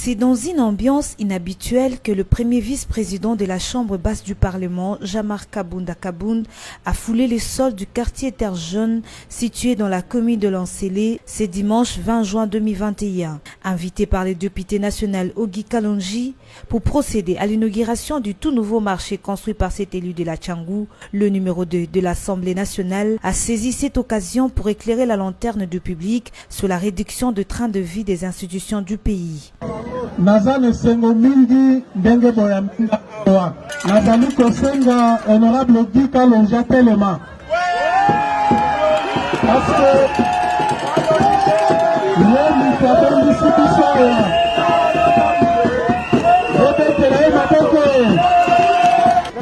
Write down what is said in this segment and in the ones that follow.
C'est dans une ambiance inhabituelle que le premier vice-président de la Chambre basse du Parlement, Jamar Kabounda Kabound, a foulé les sols du quartier Terre Jaune situé dans la commune de Lansélé ce dimanche 20 juin 2021. Invité par le député national Ogi Kalonji pour procéder à l'inauguration du tout nouveau marché construit par cet élu de la Tchangou, le numéro 2 de l'Assemblée nationale a saisi cette occasion pour éclairer la lanterne du public sur la réduction de train de vie des institutions du pays. Nazale sengo mingi ndenge boya minga wa nazali kosenga honorable Ogi Kalonji telema parce que l'homme s'appelle l'institution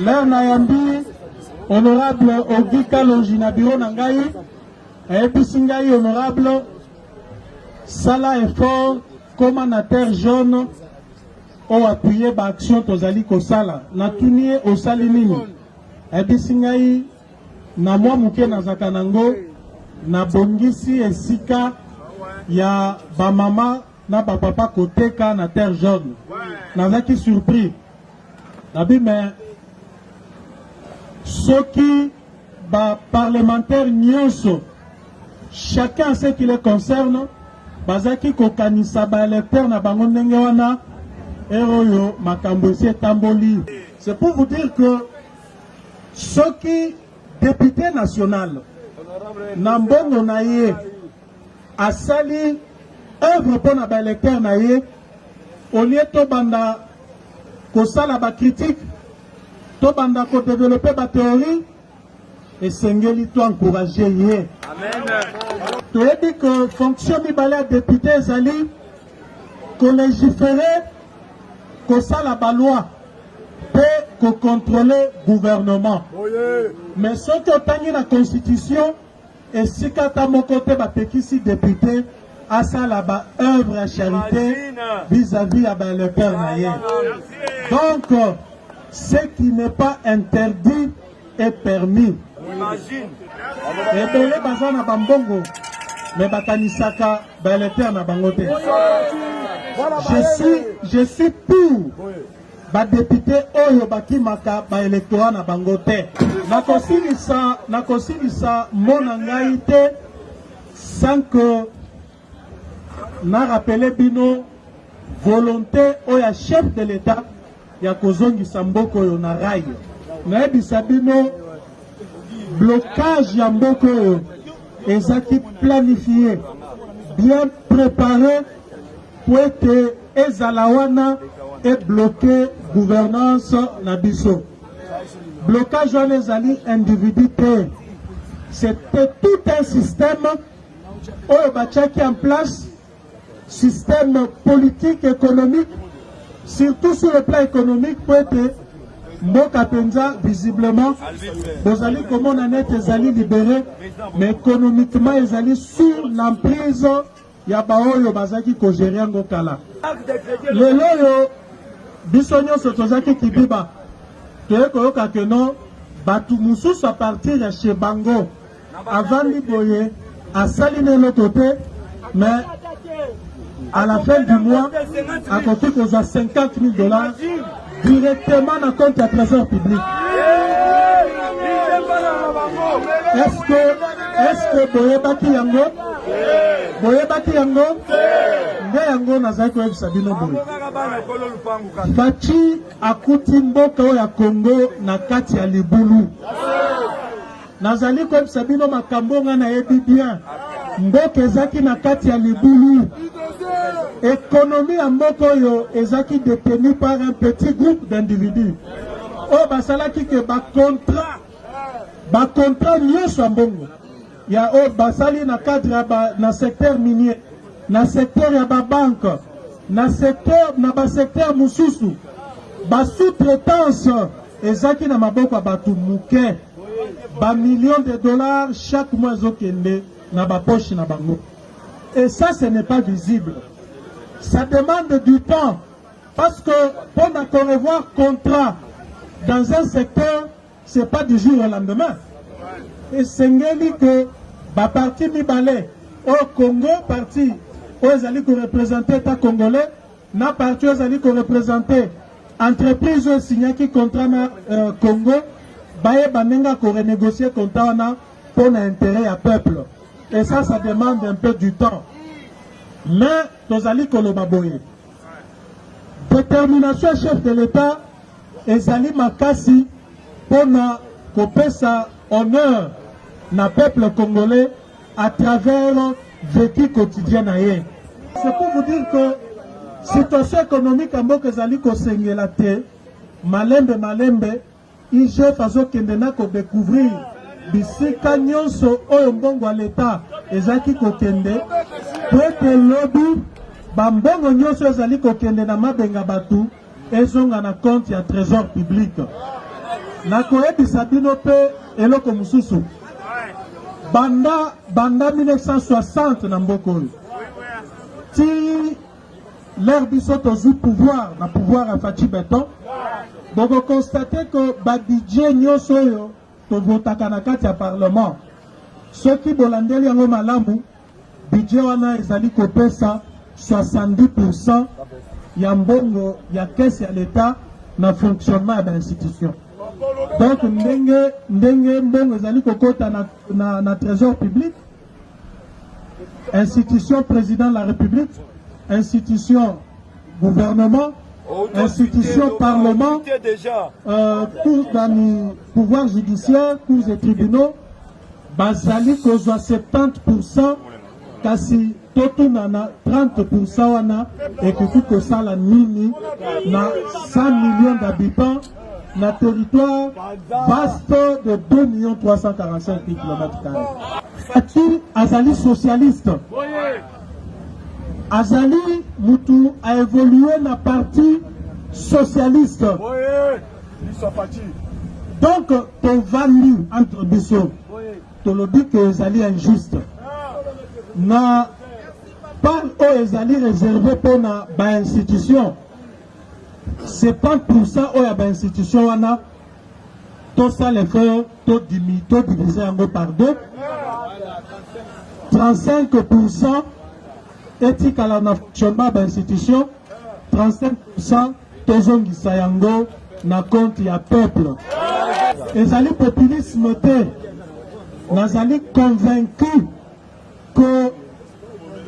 l'air nayambi honorable Ogi Kalonji na bureau na ngai ayebisi ngai honorable sala effort comme na Terre Jaune o appuyer ba action tozali kosala na tunie osali nini ayebisi ngai na mwa muke nazaka nango na bongisi esika ya ba mama na ba papa koteka na Terre Jaune nazaki surpris nabi mais soki ba parlementaire nyonso chacun ce qui le concerne bazaki kokanisa ba électeur na bango ndenge wana eroyo makambo esi etamboli. C'est pour vous dire que soki député national na mbongo na ye asali œuvre mpona ba électeur na ye au lieu tobanda kosala ba critique tobanda kodévelopper ba théorie esengeli to encourager ye. Tu as dit que fonction mibale député ezali ko légiférer ko sala ba loi pe ko contrôler gouvernement. Mais ce que tangi na constitution esika ta moko te ba pekisi député asala ba œuvre à charité vis-à-vis à ba le père na ye. Donc ce qui n'est pas interdit est permis. Et belé bazana bambongo mais bakanisaka baélecteur na bangote. Je suis pour ba député oyo bakimaka ba électorat na bangote. Nakosilisa mona ngai te sans que na rappelé bino volonté oya chef de l'État ya kozongisa mboko oyo na rail. Na ebisa bino blocage ya mboko oyo ezaki planifié, bien préparé pour que ezalawana et bloqué gouvernance na biso. Blocage wana ezali individu te. C'était tout un système oyo batiaki en place, système politique, économique, surtout sur le plan économique pour être Mboka penza visiblement bozali komona net ezali libéré mais économiquement ezali sur l'emprise ya baoyo bazaki ko gérer yango kala. Lelo yo biso nyonso tozaki kibiba toyekoyoka ke non batu mususu à partir ya chez bango avandi boye asali neno côté mais à la fin du mois à côté koza $50,000 directement dans le compte du trésor public. Est-ce que Boyebaki Yango? Boyebaki Yango? Nde Yango nazali koyebisa bino boye. Fachi akuti mboka ya Congo na kati ya libulu. Nazali koyebisa bino makambo nga na yebi bien. Mboka ezaki na kati ya libulu. Économie à Mokoyo ezaki détenue par un petit groupe d'individus. Oh basalaki ke ba contrat nyonso ya mbongo. Ya o basali na cadre na secteur minier, na secteur ya ba banque, na ba secteur mususu. Ba sous-traitance ezaki na maboko batu muke. Ba millions de dollars chaque mois zokende na ba poche na bango. Et ça ce n'est pas visible. Ça demande du temps parce que pour revoir contrat dans un secteur, ce n'est pas du jour au lendemain. Et c'est que la partie Mibale au Congo, parti où ils allaient représenter les Congolais, na parti ezali ko représenter entreprise oyo signaki contrat na Congo baye banenga ko renégocier contrat wana pour l'intérêt ya peuple. Et ça demande un peu du temps. Mais tozali koloba boye. Détermination chef de l'État ezali makasi pona kopesa honneur na peuple congolais à travers vécu quotidien na ye. C'est pour vous dire que situation économique en mboka ezali kosengela te malembe IGF azokende na ko découvrir bisika nyonso oyo mbongo ya l'État ezaki kokende po ete lobi bambongo nyonso ezali kokende na mabenga batu ezonga na compte ya trésor public. Nakoyebisa bino mpe eloko mosusu banda 1960 na mboka oyo ti l'ère biso tozwi pouvoir na pouvoir ya Faci Beton boko constate que babidje nyonso oyo tovotaka na kati ya parlement soki bolandeli yango malamu budget wana ezali kopesa 70% ya mbongo ya caisse ya l'État na fonctionnement ya l'institution. Donc ndenge mbongo ezali kokota na trésor public, institution président de la République, institution gouvernement, institution parlement, pouvoir judiciaire, cours et tribunaux, bazali kozwa 70%, kasi totuna na 30% wana ekoki kosala nini na 100 millions d'habitants na territoire vaste de 2 345 km². Faci azali socialiste. Azali mutu a évolué na parti socialiste. Donc, ton value entre biso, tu le dis que ezali injuste. Na part où ezali réservé pour na ba institution. 70% où ya ba institution wana tout ça les faire tout diviser en par deux. 35% éthique à la fonctionnement ba institution. 35% tozongisa yango na compte ya peuple. Ezali populisme te. Nazali convaincu que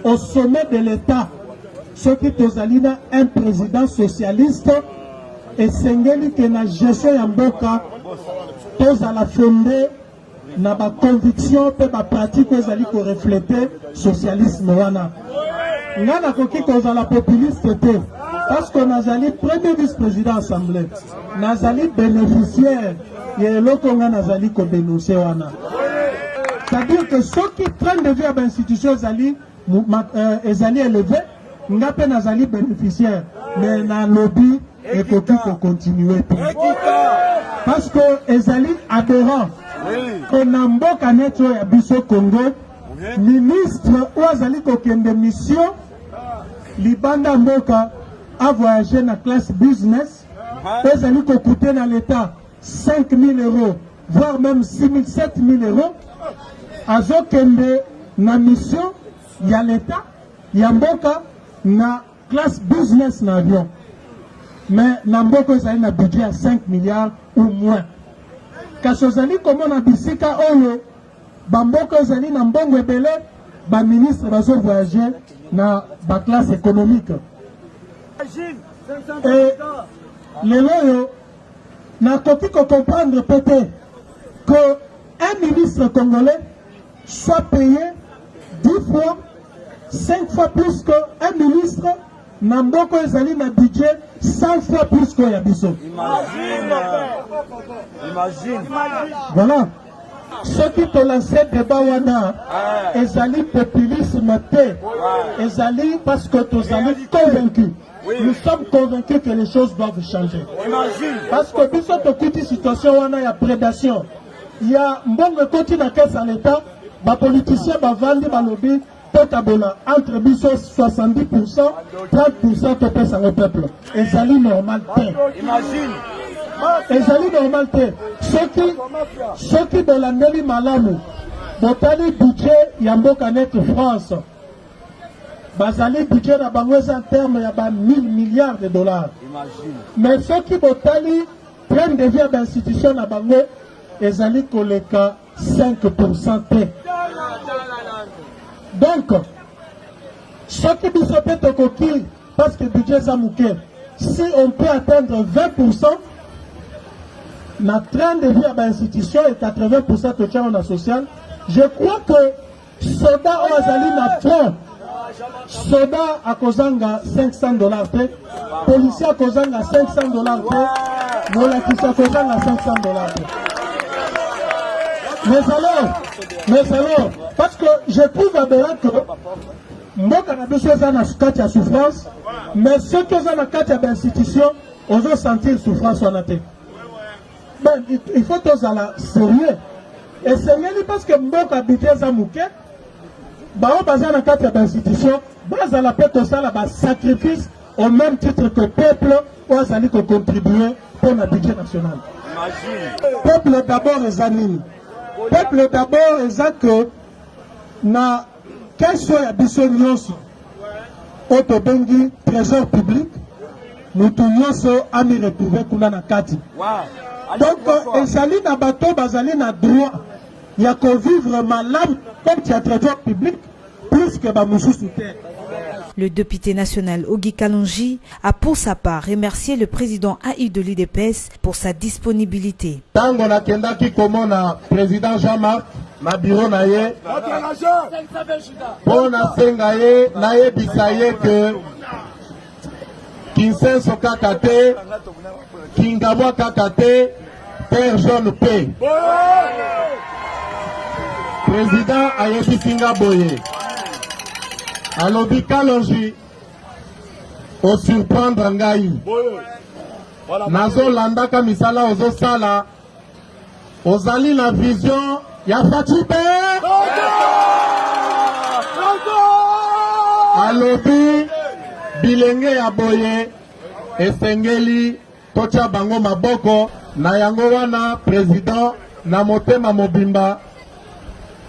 au sommet de l'État, ce qui tozali na un président socialiste et sengeli que na gestion ya mboka tozala fondé na ba conviction pe ba pratique ezali ko refléter socialisme wana. Ngana koki kozala populiste te. Parce que nazali premier vice-président assemblée, nazali bénéficiaire, et l'autre nazali ko dénoncer wana. C'est-à-dire que ceux qui prennent de vie à l'institution ezali élevé, ngape nazali bénéficiaire, mais na lobby et koki ko continuer. Parce que ezali adhérent. Que namboka neto ya biso Congo, ministre ou azali ko kende mission, libanda mboka a voyagé dans la classe business, ils allaient coûter dans l'État 5 000 €, voire même 6 000, 7 000 €. Azo kende na mission, il y a l'État, il y a Mboka, na classe business na avion. Mais na Mboka, ils allaient na budget à 5 milliards ou moins. Kachozali, comme on a bisika oyo, Bamboka, ils allaient na Mbongo ebele, ba ministre bazo voyager na ba classe économique. Et les loyaux n'a pas pu comprendre peut-être qu'un ministre congolais soit payé 10 fois, 5 fois plus qu'un ministre n'a pas un budget 100 fois plus que Yabiso. Imagine. Voilà. Ceux qui te lancent débat wana, ezali populisme te, ezali parce que tu es convaincu. Oui. Nous sommes convaincus que les choses doivent changer. Imagine. Parce que si on a une situation où il y a prédation, il y a un bon côté dans l'État, les politiciens vendent des lobby, entre 70%, 30% de pèse au peuple. Et ça est normal. Imagine. Et ça est normal. Ceux qui dans la mairie malamu, dans le budget, il y a un bon canette France. bazali budget na bango en terme ya ba 1000 milliards de dollars. Mais ceux qui botali train de vie à institution na bango ezali koleka 5% te. Donc ce qui biso pe tokoki parce que budget za muke, si on peut atteindre 20% na train de vie à institution et 80% de charge social, je crois que soda o azali na front, soda a kozanga $500 te, policier a kozanga $500 te, molakisi a kozanga $500 te. Mais alors, parce que je trouve aberrant que mboka na biso eza na kati ya souffrance, mais ceux qui sont na kati ya institution ozo sentir souffrance wana te. Ben, il faut tozala sérieux. Et sérieux parce que mboka budget eza muke, bao baza na kati ya institution, bazala pe kosala ba sacrifice au même titre que peuple ou azali ko contribuer pour le budget national. Peuple d'abord eza nini? Peuple d'abord eza que na question ya biso nyonso oto bengi trésor public mutu nyonso ami retrouver kuna na kati. Donc ezali na bato bazali na droit ya ko vivre malamu comme tu as trésor public plus que ba mususu te. Le député national Ogi Kalonji a pour sa part remercié le président AI de l'UDPS pour sa disponibilité. Tango na kendaki komona président Jean-Marc na bureau na ye pona senga ye na yebisa ye que Kinsenso kaka te, Kingamwa kaka te, Père Jaune P. Président ayebisinga boye alobi Kalonji o surprendre ngai nazo landaka misala ozo sala ozali la vision ya Fachipe alobi bilenge ya boye esengeli tocha bango maboko na yango wana président na motema mobimba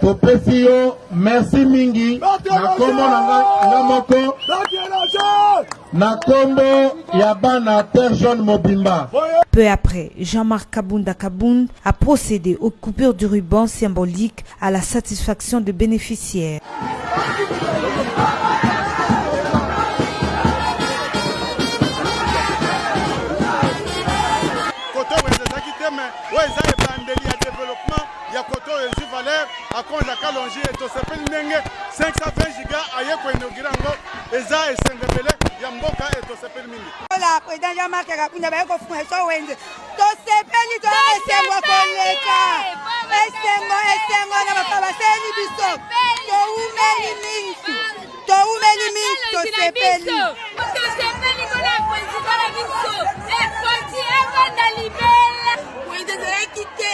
topesi yo merci mingi na kombo na moko na kombo ya bana Terre Jaune Mobimba. Peu après, Jean-Marc Kabunda Kabound a procédé aux coupures du ruban symbolique à la satisfaction des bénéficiaires. ya koto ezi valeur akonza Kalonji et tosepeli ndenge 520 giga aye ko inaugurango eza esengepele ya mboka et tosepeli mingi. La président Jean-Marc Kabunda ba ko funa so wende tosepeli to esengo koleka esengo na baba seni biso to umeli mingi tosepeli kona président la biso e konti evanda libela wende za kite.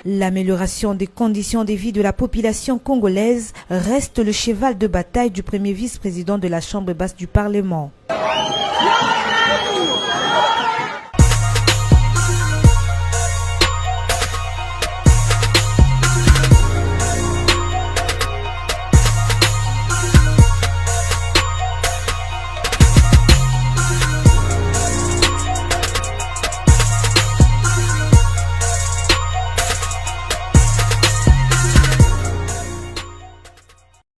L'amélioration des conditions de vie de la population congolaise reste le cheval de bataille du premier vice-président de la Chambre basse du Parlement.